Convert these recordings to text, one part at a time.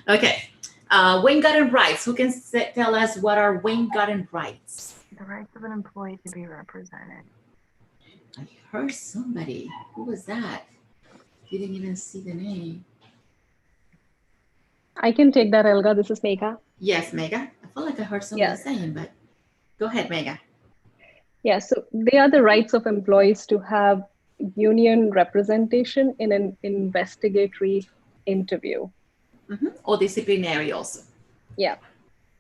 Okay. Wayne-Garden rights. Who can tell us what are Wayne-Garden rights? The rights of an employee to be represented. I heard somebody. Who was that? Didn't even see the name. I can take that, Elga. This is Megha. Yes, Megha. I feel like I heard somebody saying, but go ahead, Megha. Yeah, so they are the rights of employees to have union representation in an investigatory interview. Or disciplinary also. Yeah.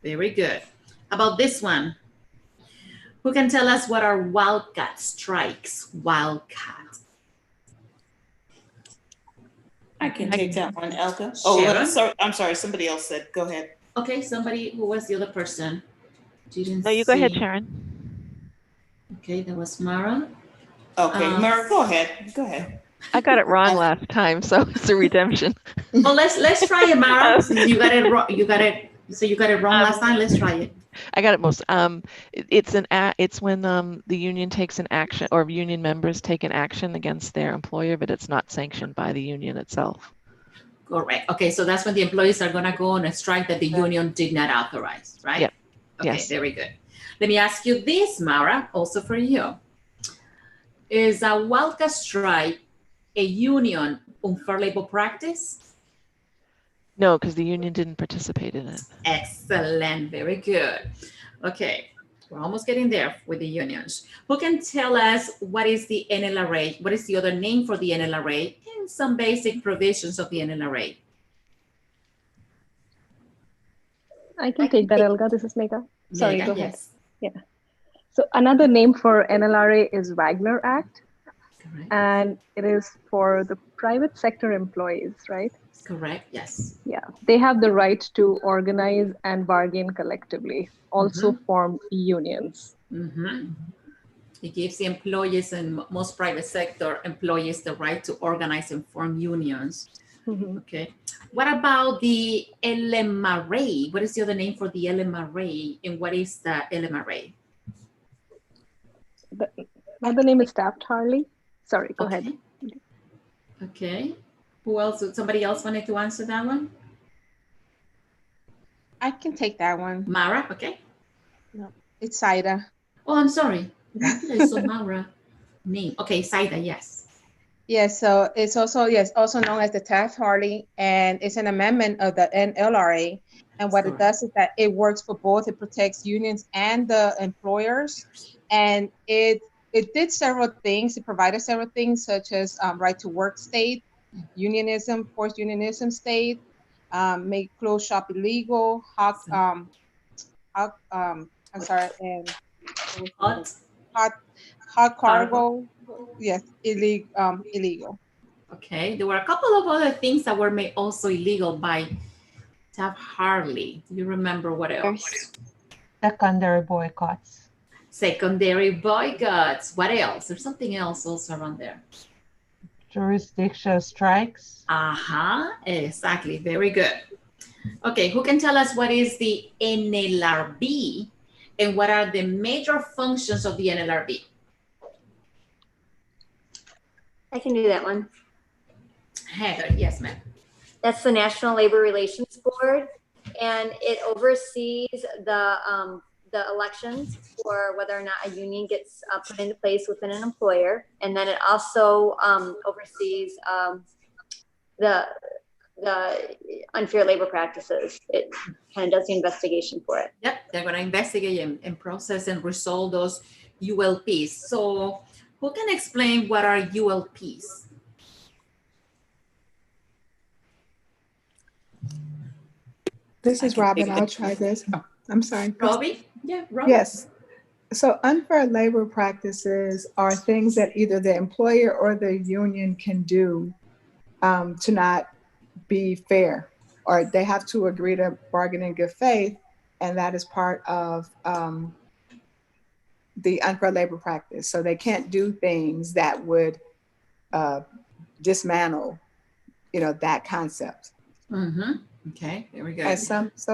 Very good. About this one, who can tell us what are wildcat strikes? Wildcat. I can take that one, Elga. Sharon? I'm sorry. Somebody else said. Go ahead. Okay, somebody. Who was the other person? No, you go ahead, Sharon. Okay, that was Mara. Okay, Mara, go ahead. Go ahead. I got it wrong last time, so it's a redemption. Well, let's try it, Mara. You got it wrong. So you got it wrong last time. Let's try it. I got it most. It's when the union takes an action, or union members take an action against their employer, but it's not sanctioned by the union itself. Correct. Okay, so that's when the employees are gonna go on a strike that the union did not authorize, right? Yep. Okay, Yes. very good. Let me ask you this, Mara, also for you. Is a wildcat strike a union unfair labor practice? No, because the union didn't participate in it. Excellent, very good. Okay, we're almost getting there with the unions. Who can tell us what is the NLRA? What is the other name for the NLRA and some basic provisions of the NLRA? I can take that, Elga. This is Megha. Sorry, Megha, go ahead. yes. Yeah. So another name for NLRA is Wagner Act. Correct. And it is for the private sector employees, right? Correct, yes. Yeah, they have the right to organize and bargain collectively, also form unions. It gives the employees and most private sector employees the right to organize and form unions. Okay. What about the LMRA? What is the other name for the LMRA? And what is the LMRA? The other name is Taft-Hartley. Sorry, go ahead. Okay. Who else? Somebody else wanted to answer that one? I can take that one. Mara, okay. No, it's Saida. Oh, I'm sorry. I saw Mara name. Okay, Saida, yes. Yes, so it's also, also known as the Taft-Hartley, and it's an amendment of the NLRA. And what it does is that it works for both. It protects unions and the employers. And it did several things. It provided several things, such as right to work state, unionism, forced unionism state, make closed shop illegal, hot cargo, yes, illegal. Okay, there were a couple of other things that were made also illegal by Taft-Hartley. Do you remember what else? Secondary boycotts. Secondary boycotts. What else? There's something else also around there. Jurisdictional strikes. Exactly. Very good. Okay, who can tell us what is the NLRB and what are the major functions of the NLRB? I can do that one. Heather, yes, ma'am. That's the National Labor Relations Board, and it oversees the elections for whether or not a union gets put into place within an employer, and then it also oversees the unfair labor practices. It kind of does the investigation for it. Yep, they're going to investigate and process and resolve those ULPs. So who can explain what are ULPs? This is Robin. I'll try this. Oh, I'm sorry. Robbie? Yeah, Robbie. Yes. So unfair labor practices are things that either the employer or the union can do to not be fair, or they have to agree to bargain in good faith, and that is part of the unfair labor practice. So they can't do things that would dismantle, that concept. Okay, there we go. And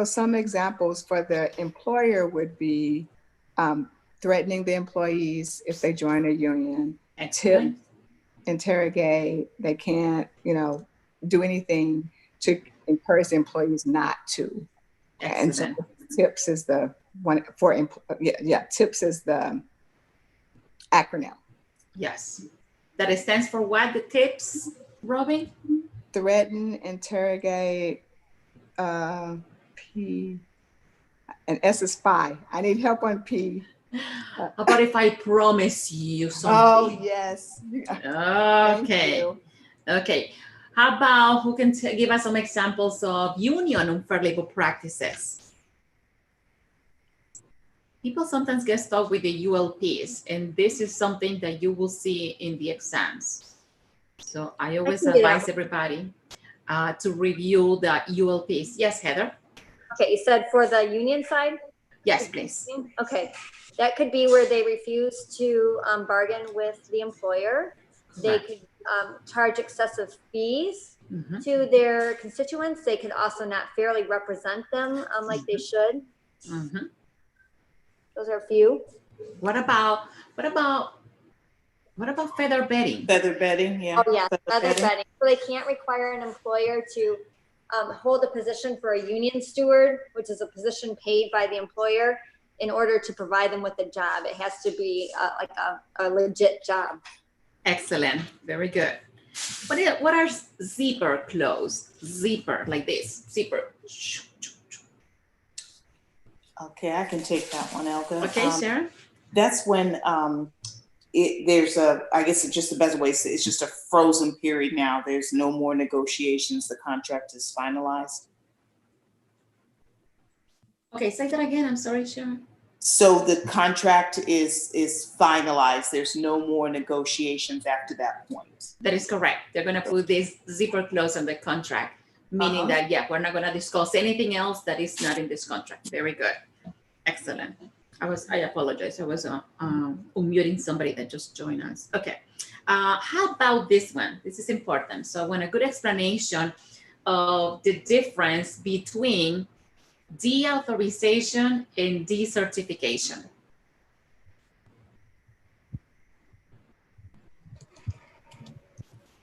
some examples for the employer would be threatening the employees if they join a union, tip, interrogate. They can't, do anything to encourage the employees not to. And so Excellent. TIPS is the one for, TIPS is the acronym. Yes. That stands for what, the tips, Robin? Threaten, interrogate, P, and S is spy. I need help on P. How about if I promise you something? Oh, yes. Okay. Okay. How about who can give us some examples of union unfair labor practices? People sometimes get stuck with the ULPs, and this is something that you will see in the exams. So I always advise everybody to review the ULPs. Yes, Heather? Okay, you said for the union side? Yes, please. Okay, that could be where they refuse to bargain with the employer. They could charge excessive fees to their constituents. They could also not fairly represent them like they should. Those are a few. What about feather bedding? Feather bedding, yeah. Oh yeah, feather bedding. So they can't require an employer to hold a position for a union steward, which is a position paid by the employer, in order to provide them with a job. It has to be like a legit job. Excellent, very good. What are zipper clothes? Zipper, like this, zipper. Okay, I can take that one, Elga. Okay, Sharon. That's when there's I guess it's just the best way to say it's just a frozen period now. There's no more negotiations. The contract is finalized. Okay, say that again. I'm sorry, Sharon. So the contract is finalized. There's no more negotiations after that point. That is correct. They're going to put this zipper clause in the contract, meaning that, yeah, we're not going to discuss anything else that is not in this contract. Very good. Excellent. I apologize. I was unmuting somebody that just joined us. Okay. How about this one? This is important. So when a good explanation of the difference between deauthorization and decertification.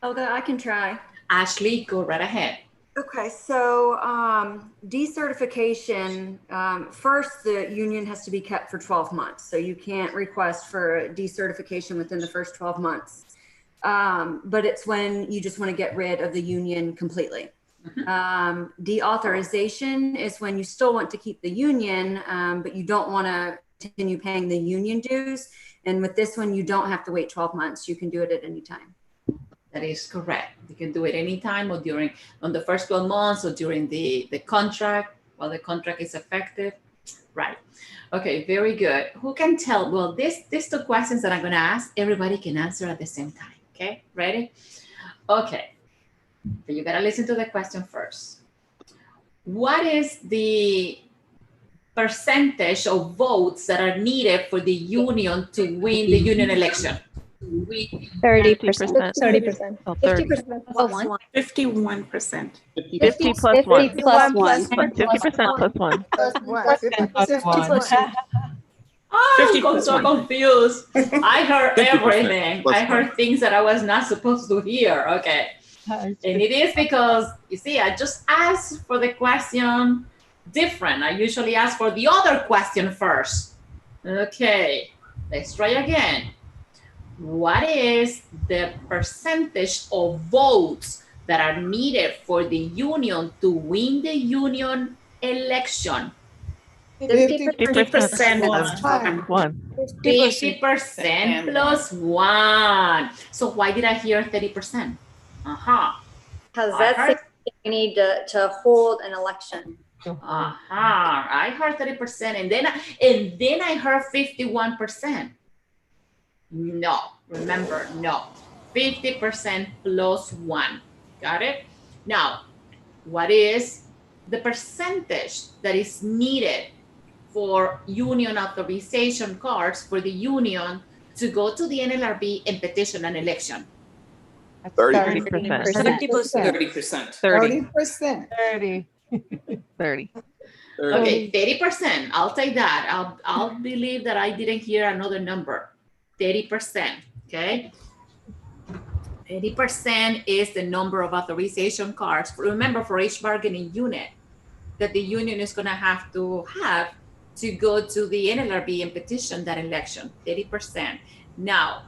Elga, I can try. Ashley, go right ahead. Okay, so decertification, first the union has to be kept for 12 months. So you can't request for decertification within the first 12 months. But it's when you just want to get rid of the union completely. Deauthorization is when you still want to keep the union, but you don't want to continue paying the union dues. And with this one, you don't have to wait 12 months. You can do it at any time. That is correct. You can do it anytime or on the first 12 months or during the contract while the contract is effective. Right. Okay, very good. Who can tell? Well, these two questions that I'm going to ask, everybody can answer at the same time. Okay, ready? Okay. So you got to listen to the question first. What is the percentage of votes that are needed for the union to win the union election? 30%. 30%. Oh, 30. 50% plus one. 51%. 50 plus 1. 50 plus 1. 50% plus 1. I'm so confused. I heard everything. I heard things that I was not supposed to hear. Okay. And it is because, you see, I just asked for the question different. I usually ask for the other question first. Okay, let's try again. What is the percentage of votes that are needed for the union to win the union election? 50% 50% plus 1. So why did I hear 30%? Because that's you need to hold an election. I heard 30%, and then I heard 51%. No, remember, no. 50% plus 1. Got it? Now, what is the percentage that is needed for union authorization cards for the union to go to the NLRB and petition an election? 30%. 30%. 30%. 30. Okay, 30%. I'll take that. I'll believe that I didn't hear another number. 30%. Okay. 80% is the number of authorization cards. Remember, for each bargaining unit that the union is going to have to go to the NLRB and petition that election, 80%. Now,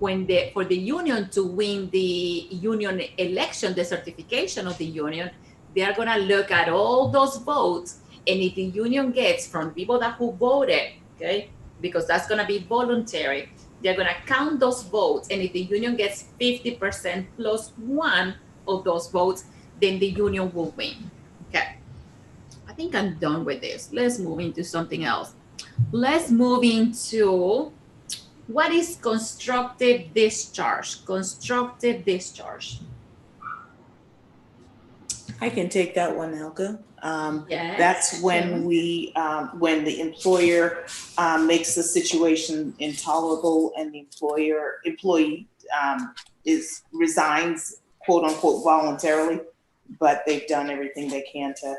for the union to win the union election, the certification of the union, they are going to look at all those votes, and if the union gets from people who voted, okay, because that's going to be voluntary, they're going to count those votes, and if the union gets 50% plus one of those votes, then the union will win. Okay, I think I'm done with this. Let's move into something else. Let's move into what is constructive discharge? Constructive discharge. I can take that one, Elga. Yes. That's when when the employer makes the situation intolerable and the employee resigns, quote unquote, voluntarily, but they've done everything they can to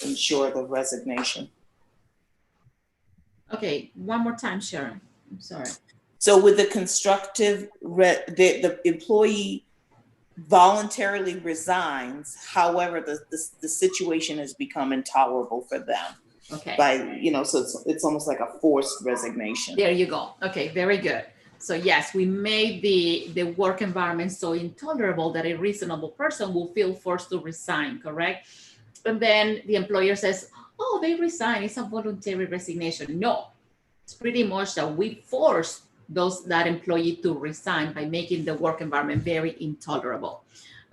ensure the resignation. Okay, one more time, Sharon. I'm sorry. So with the constructive, the employee voluntarily resigns. However, the situation has become intolerable for them. Okay. So it's almost like a forced resignation. There you go. Okay, very good. So yes, we made the work environment so intolerable that a reasonable person will feel forced to resign, correct? And then the employer says, oh, they resign, it's a voluntary resignation. No, it's pretty much that we forced that employee to resign by making the work environment very intolerable.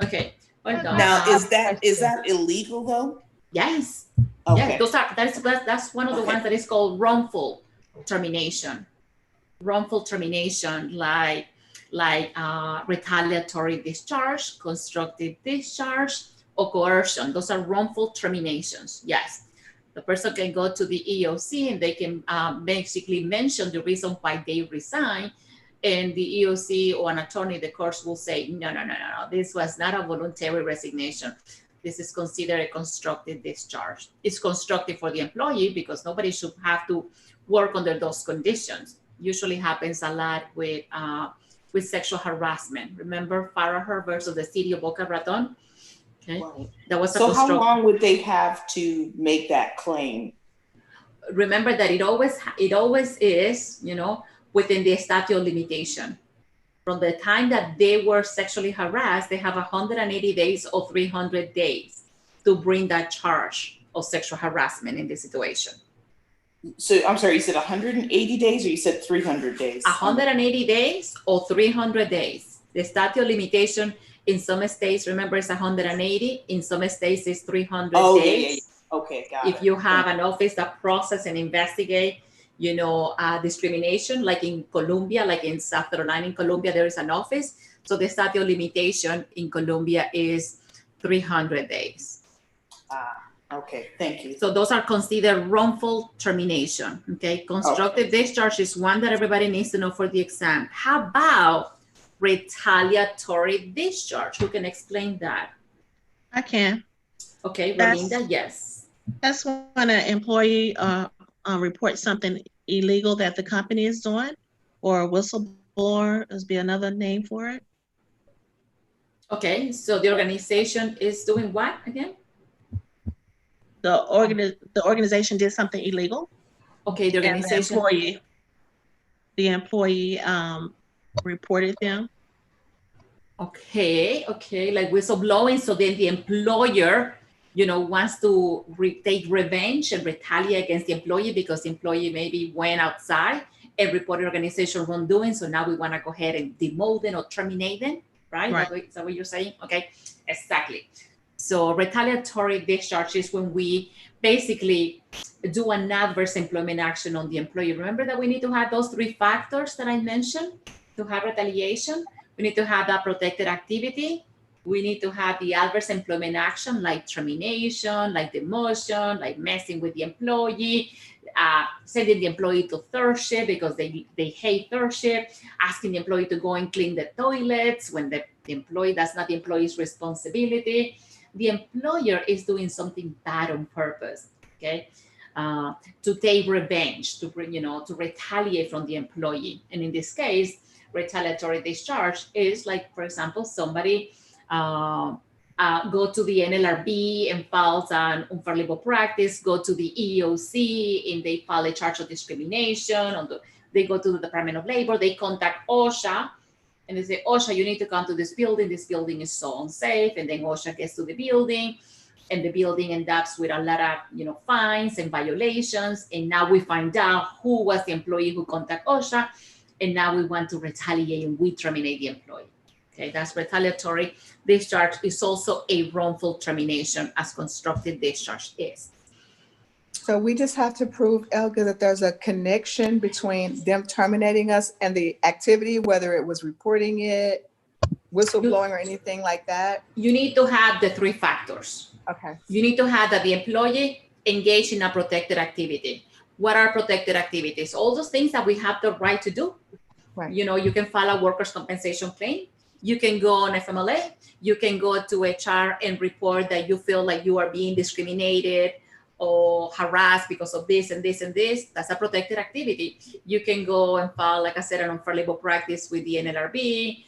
Okay. Well done. Now, is that illegal though? Yes. Okay. Yes, that's one of the ones that is called wrongful termination. Wrongful termination, like retaliatory discharge, constructive discharge, or coercion. Those are wrongful terminations. Yes. The person can go to the EOC and they can basically mention the reason why they resign. And the EOC or an attorney, the court will say, no, this was not a voluntary resignation. This is considered a constructive discharge. It's constructive for the employee because nobody should have to work under those conditions. Usually happens a lot with sexual harassment. Remember Farrah versus the city of Boca Raton? Okay. Right. That was so how long would they have to make that claim? Remember that it always is, within the statute of limitation. From the time that they were sexually harassed, they have 180 days or 300 days to bring that charge of sexual harassment in this situation. So I'm sorry, you said 180 days or you said 300 days? 180 days or 300 days. The statute of limitation in some states, remember, it's 180. In some states, it's 300 days. Yeah. Okay, got it. If you have an office that process and investigate, discrimination, like in Colombia, like in South Carolina, in Colombia, there is an office. So the statute of limitation in Colombia is 300 days. Okay, thank you. So those are considered wrongful termination. Okay, constructive discharge is one that everybody needs to know for the exam. How about retaliatory discharge? Who can explain that? I can. Okay, Rolinda, yes. That's when an employee reports something illegal that the company is doing, or a whistleblower is be another name for it. Okay, so the organization is doing what again? The organization did something illegal. Okay, the organization. The employee reported them. Okay, like whistleblowing. So then the employer, wants to take revenge and retaliate against the employee because the employee maybe went outside and reported organization wrongdoing. So now we want to go ahead and demote them or terminate them, right? Is that what you're saying? Okay, exactly. So retaliatory discharge is when we basically do an adverse employment action on the employee. Remember that we need to have those three factors that I mentioned to have retaliation. We need to have that protected activity. We need to have the adverse employment action like termination, like demotion, like messing with the employee, sending the employee to third shift because they hate third shift, asking the employee to go and clean the toilets when the employee, that's not the employee's responsibility. The employer is doing something bad on purpose, okay? To take revenge, to bring, to retaliate from the employee. And in this case, retaliatory discharge is like, for example, somebody go to the NLRB and files an unfair labor practice, go to the EEOC and they file a charge of discrimination, they go to the Department of Labor, they contact OSHA, and they say, OSHA, you need to come to this building is so unsafe, and then OSHA gets to the building, and the building ends up with a lot of fines and violations, and now we find out who was the employee who contacted OSHA, and now we want to retaliate and we terminate the employee. Okay, that's retaliatory discharge. Is also a wrongful termination, as constructive discharge is. So we just have to prove, Elga, that there's a connection between them terminating us and the activity, whether it was reporting it, whistleblowing, or anything like that. You need to have the three factors. Okay. You need to have that the employee engaged in a protected activity. What are protected activities? All those things that we have the right to do. Right. You can file a workers' compensation claim. You can go on FMLA. You can go to HR and report that you feel like you are being discriminated or harassed because of this and this and this. That's a protected activity. You can go and file, like I said, an unfair labor practice with the NLRB,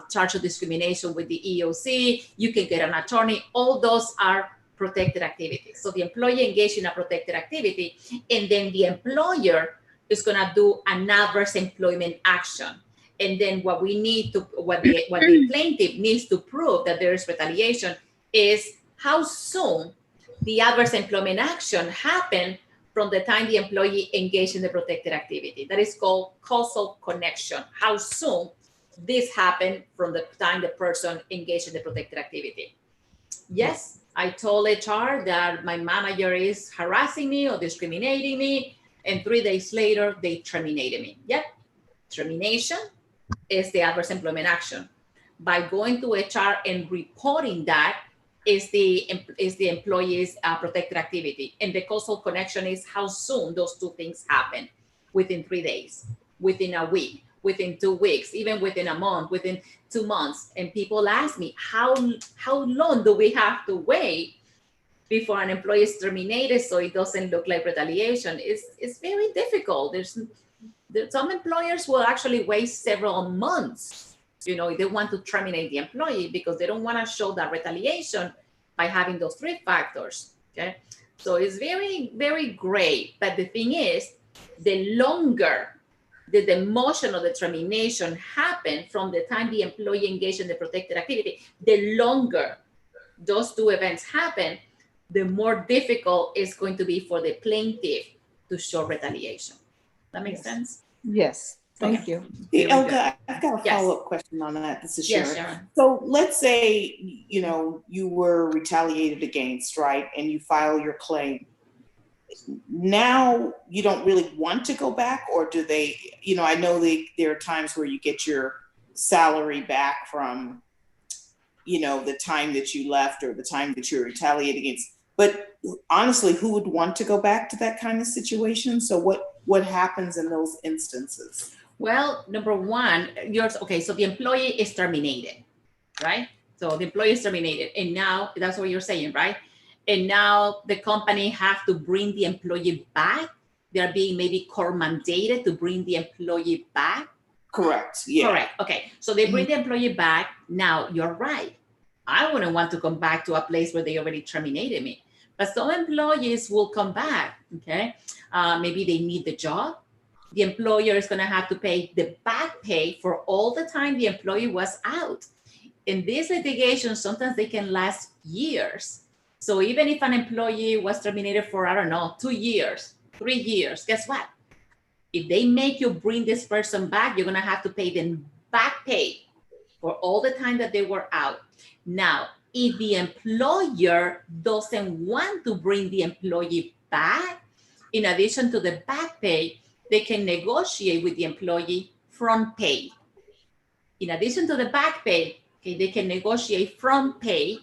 charge of discrimination with the EEOC. You can get an attorney. All those are protected activities. So the employee engaged in a protected activity, and then the employer is going to do an adverse employment action. And then what the plaintiff needs to prove that there is retaliation is how soon the adverse employment action happened from the time the employee engaged in the protected activity. That is called causal connection. How soon this happened from the time the person engaged in the protected activity. Yes, I told HR that my manager is harassing me or discriminating me, and 3 days later, they terminated me. Yep, termination is the adverse employment action. By going to HR and reporting that is the employee's protected activity. And the causal connection is how soon those two things happen, within 3 days, within a week, within 2 weeks, even within a month, within 2 months. And people ask me, how long do we have to wait before an employee is terminated so it doesn't look like retaliation? It's very difficult. Some employers will actually wait several months, if they want to terminate the employee because they don't want to show that retaliation by having those 3 factors, okay? So it's very, very gray. But the thing is, the longer the demotion or the termination happened from the time the employee engaged in the protected activity, the longer those 2 events happen, the more difficult it's going to be for the plaintiff to show retaliation. That makes sense? Yes. Thank you. Hey, Elga, I've got a follow-up question on that. This is Sharon. Sharon. So let's say, you were retaliated against, right? And you file your claim. Now you don't really want to go back, or do they, I know there are times where you get your salary back from, the time that you left or the time that you're retaliated against. But honestly, who would want to go back to that kind of situation? So what happens in those instances? Well, number one, so the employee is terminated, right? So the employee is terminated, and now that's what you're saying, right? And now the company have to bring the employee back. They're being maybe court mandated to bring the employee back. Correct. Yeah. Correct. Okay. So they bring the employee back. Now you're right. I wouldn't want to come back to a place where they already terminated me. But some employees will come back. Okay. Maybe they need the job. The employer is going to have to pay the back pay for all the time the employee was out. In this litigation, sometimes they can last years. So even if an employee was terminated for, 2 years, 3 years, guess what? If they make you bring this person back, you're going to have to pay them back pay for all the time that they were out. Now, if the employer doesn't want to bring the employee back, in addition to the back pay, they can negotiate with the employee front pay. In addition to the back pay, they can negotiate front pay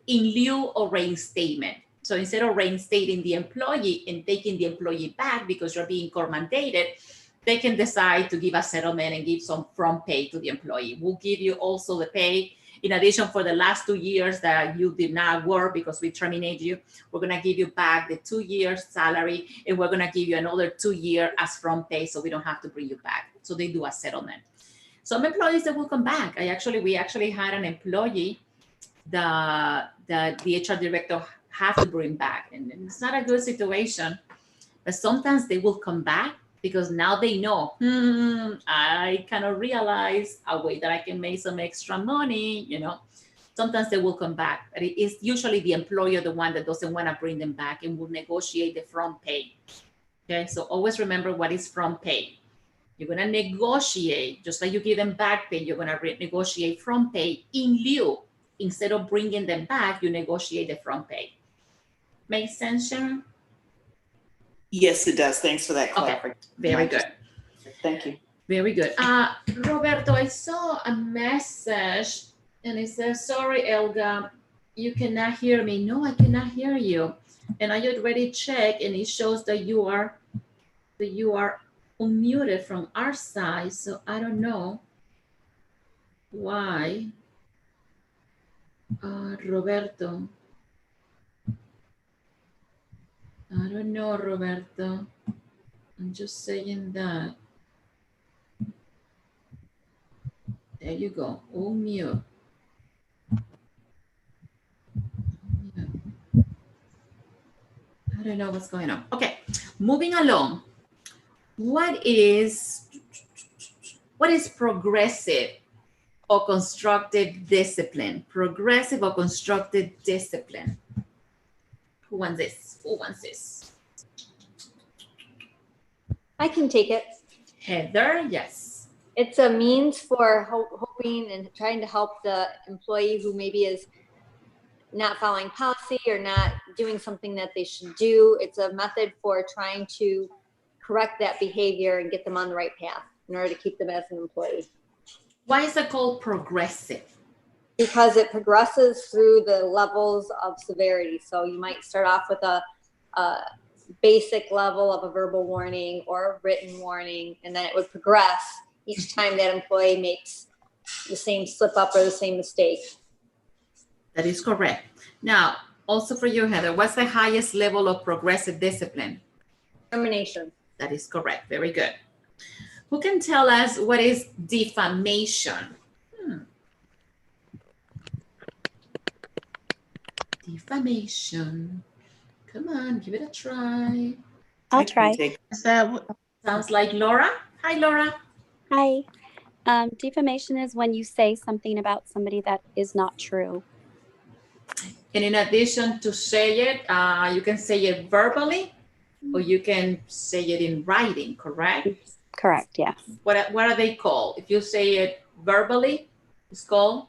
in lieu of reinstatement. So instead of reinstating the employee and taking the employee back because you're being court mandated, they can decide to give a settlement and give some front pay to the employee. We'll give you also the pay. In addition, for the last 2 years that you did not work because we terminated you, we're going to give you back the 2 years salary, and we're going to give you another 2 years as front pay so we don't have to bring you back. So they do a settlement. Some employees that will come back. We actually had an employee that the HR director have to bring back, and it's not a good situation. But sometimes they will come back because now they know, I kind of realize a way that I can make some extra money, you know. Sometimes they will come back, but it is usually the employer, the one that doesn't want to bring them back and will negotiate the front pay. Okay, so always remember what is front pay. You're going to negotiate, just like you give them back pay, you're going to negotiate front pay in lieu. Instead of bringing them back, you negotiate the front pay. Make sense, Sharon? Yes, it does. Thanks for that Okay, clarification. very good. Thank you. Very good. Roberto, I saw a message and it says, sorry, Elga, you cannot hear me. No, I cannot hear you. And I already checked and it shows that you are unmuted from our side. So I don't know why. Roberto. I don't know, Roberto. I'm just saying that. There you go. Unmute. I don't know what's going on. Okay, moving along. What is progressive or constructive discipline? Progressive or constructive discipline? Who wants this? Who wants this? I can take it. Heather, yes. It's a means for hoping and trying to help the employee who maybe is not following policy or not doing something that they should do. It's a method for trying to correct that behavior and get them on the right path in order to keep them as an employee. Why is it called progressive? Because it progresses through the levels of severity. So you might start off with a basic level of a verbal warning or a written warning, and then it would progress each time that employee makes the same slip up or the same mistake. That is correct. Now, also for you, Heather, what's the highest level of progressive discipline? Termination. That is correct. Very good. Who can tell us what is defamation? Defamation. Come on, give it a try. I'll try. Is that Sounds like Laura. Hi, Laura. Hi. Defamation is when you say something about somebody that is not true. And in addition to say it, you can say it verbally or you can say it in writing, correct? Correct, yes. What are they called? If you say it verbally, it's called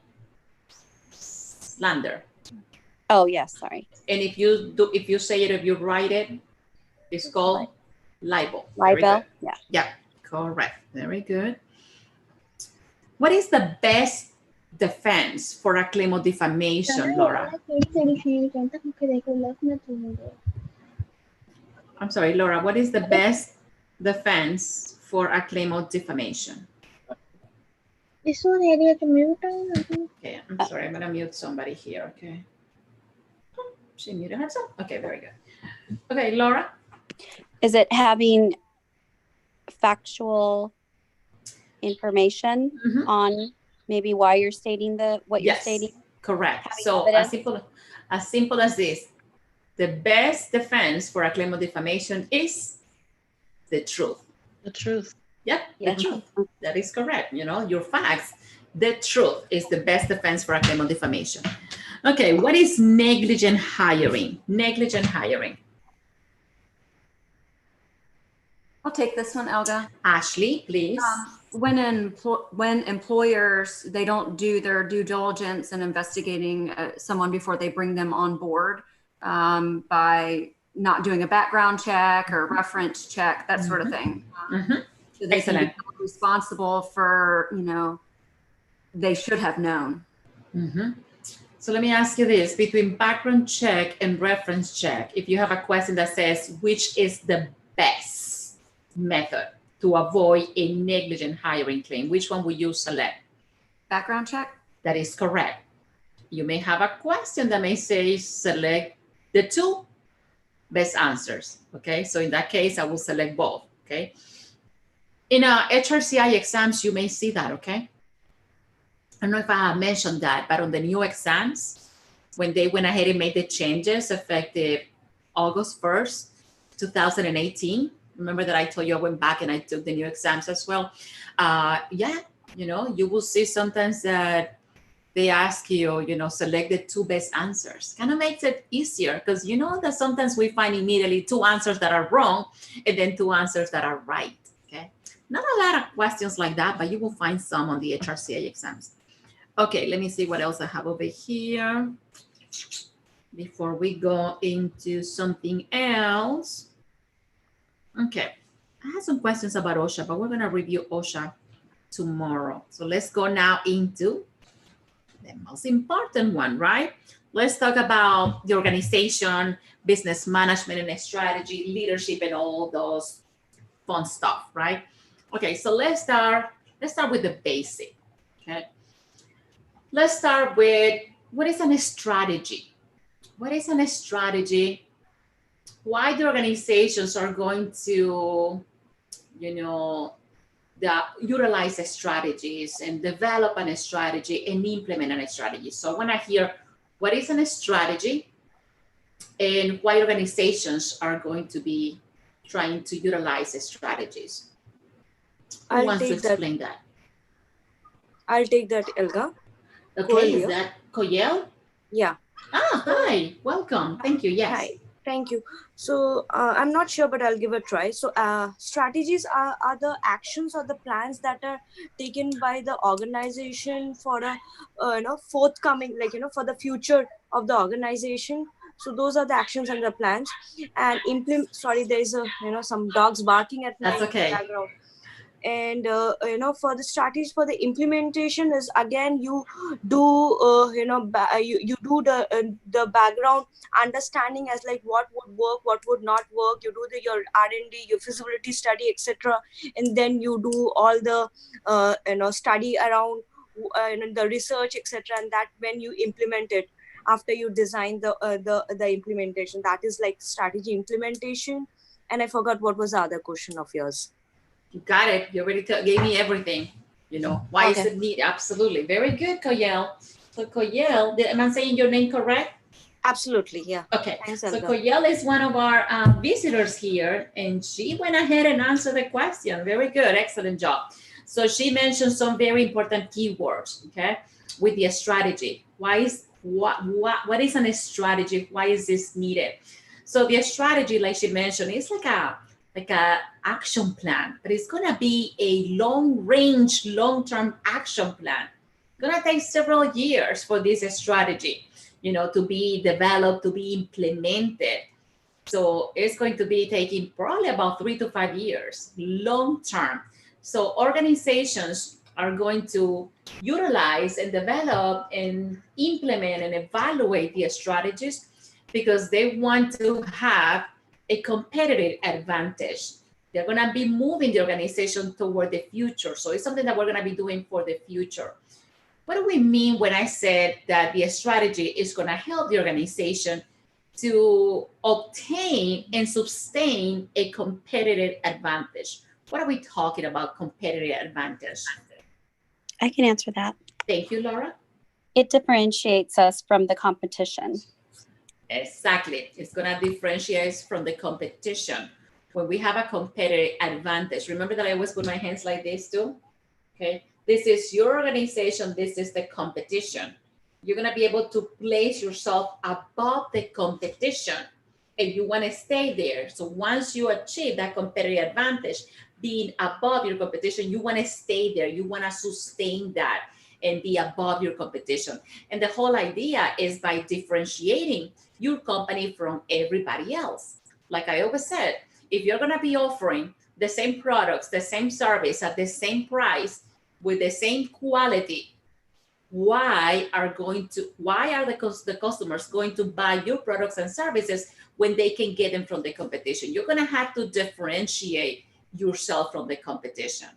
slander. Oh, yes, sorry. And if you say it, if you write it, it's called libel. Libel, yeah. Yeah, correct. Very good. What is the best defense for a claim of defamation, Laura? I'm sorry, Laura, what is the best defense for a claim of defamation? Okay, I'm sorry, I'm gonna mute somebody here, okay? She muted herself? Okay, very good. Okay, Laura? Is it having factual information on maybe why you're stating what you're stating? Correct. So as simple as this, the best defense for a claim of defamation is the truth. the truth? Yep, the truth. That is correct. You know, your facts. The truth is the best defense for a claim of defamation. Okay, what is negligent hiring? Negligent hiring. I'll take this one, Elga. Ashley, please. When employers, they don't do their due diligence in investigating someone before they bring them on board by not doing a background check or reference check, that sort of thing. So they can be responsible for, you know, they should have known. So let me ask you this, between background check and reference check, if you have a question that says, which is the best method to avoid a negligent hiring claim, which one would you select? Background check? That is correct. You may have a question that may say, select the two best answers, okay? So in that case, I will select both, okay? In HRCI exams, you may see that, okay? I don't know if I have mentioned that, but on the new exams, when they went ahead and made the changes effective August 1st, 2018, remember that I told you I went back and I took the new exams as well. Yeah, you know, you will see sometimes that they ask you, you know, select the 2 best answers. Kind of makes it easier because you know that sometimes we find immediately 2 answers that are wrong and then 2 answers that are right, okay? Not a lot of questions like that, but you will find some on the HRCI exams. Okay, let me see what else I have over here before we go into something else. Okay, I have some questions about OSHA, but we're gonna review OSHA tomorrow. So let's go now into the most important one, right? Let's talk about the organization, business management and strategy, leadership, and all those fun stuff, right? Okay, so let's start with the basic, okay? Let's start with what is a strategy? What is a strategy? Why the organizations are going to, you know, utilize strategies and develop a strategy and implement a strategy. So I want to hear what is a strategy and why organizations are going to be trying to utilize strategies. Who wants to explain that? I'll take that, Elga. Okay, is that Koyel? Yeah. Ah, hi, welcome. Thank you. Yes. Hi. Thank you. So I'm not sure, but I'll give it a try. So strategies are the actions or the plans that are taken by the organization for a forthcoming, like, for the future of the organization. So those are the actions and the plans. And sorry, there's some dogs barking at That's my background. And for the strategies for the implementation is, again, you do you do the background understanding as like what would work, what would not work. You do your R&D, your feasibility study, etc., and then you do all the study around the research, etc., and that when you implement it after you design the implementation, that is like strategy implementation. And I forgot what was the other question of yours. You got it. You already gave me everything. You know, why is it needed? Absolutely. Very good, Koyel. So Koyel, am I saying your name correct? Absolutely, yeah. Okay. Thanks, so Elga. Koyel is one of our visitors here, and she went ahead and answered the question. Very good. Excellent job. So she mentioned some very important keywords, okay, with the strategy. Why is what is a strategy? Why is this needed? So the strategy, like she mentioned, is like a action plan, but it's going to be a long-range, long-term action plan. It's going to take several years for this strategy, to be developed, to be implemented. So it's going to be taking probably about 3 to 5 years, long-term. So organizations are going to utilize and develop and implement and evaluate the strategies because they want to have a competitive advantage. They're going to be moving the organization toward the future. So it's something that we're going to be doing for the future. What do we mean when I said that the strategy is going to help the organization to obtain and sustain a competitive advantage? What are we talking about, competitive advantage? I can answer that. Thank you, Laura. It differentiates us from the competition. Exactly. It's going to differentiate us from the competition. When we have a competitive advantage, remember that I always put my hands like this too? Okay. This is your organization. This is the competition. You're going to be able to place yourself above the competition and you want to stay there. So once you achieve that competitive advantage, being above your competition, you want to stay there. You want to sustain that and be above your competition. And the whole idea is by differentiating your company from everybody else. Like I always said, if you're going to be offering the same products, the same service at the same price with the same quality, why are the customers going to buy your products and services when they can get them from the competition? You're going to have to differentiate yourself from the competition.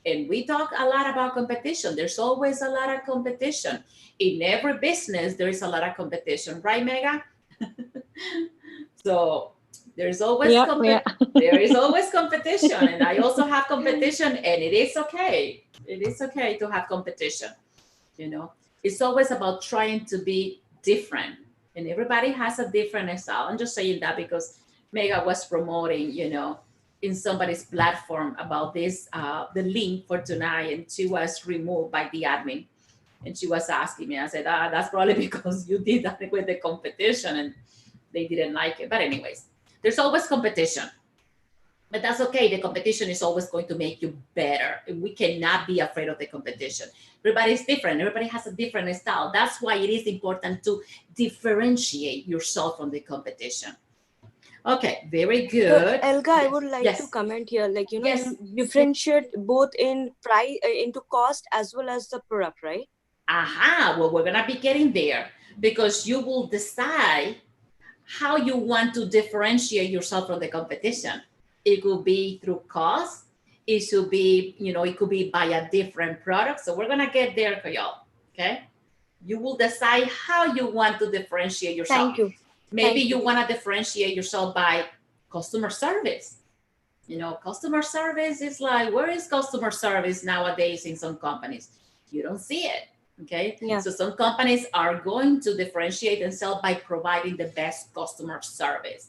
And we talk a lot about competition. There's always a lot of competition. In every business, there is a lot of competition, right, Mega? So There's always there is always competition, and I also have competition, and it is okay. It is okay to have competition. You know, it's always about trying to be different, and everybody has a different style. I'm just saying that because Mega was promoting, you know, in somebody's platform about this, the link for tonight, and she was removed by the admin. And she was asking me, I said, that's probably because you did that with the competition and they didn't like it. But anyways, there's always competition. But that's okay. The competition is always going to make you better. We cannot be afraid of the competition. Everybody's different. Everybody has a different style. That's why it is important to differentiate yourself from the competition. Okay, very good. Elga, I would like to comment here. Like, you know, you differentiate both in price, into cost as well as the product, right? Aha, well, we're going to be getting there because you will decide how you want to differentiate yourself from the competition. It could be through cost. It should be, you know, it could be by a different product. So we're going to get there, y'all. Okay. You will decide how you want to differentiate yourself. Thank you. Maybe you want to differentiate yourself by customer service. You know, customer service is like, where is customer service nowadays in some companies? You don't see it. Okay. Yeah. So some companies are going to differentiate themselves by providing the best customer service.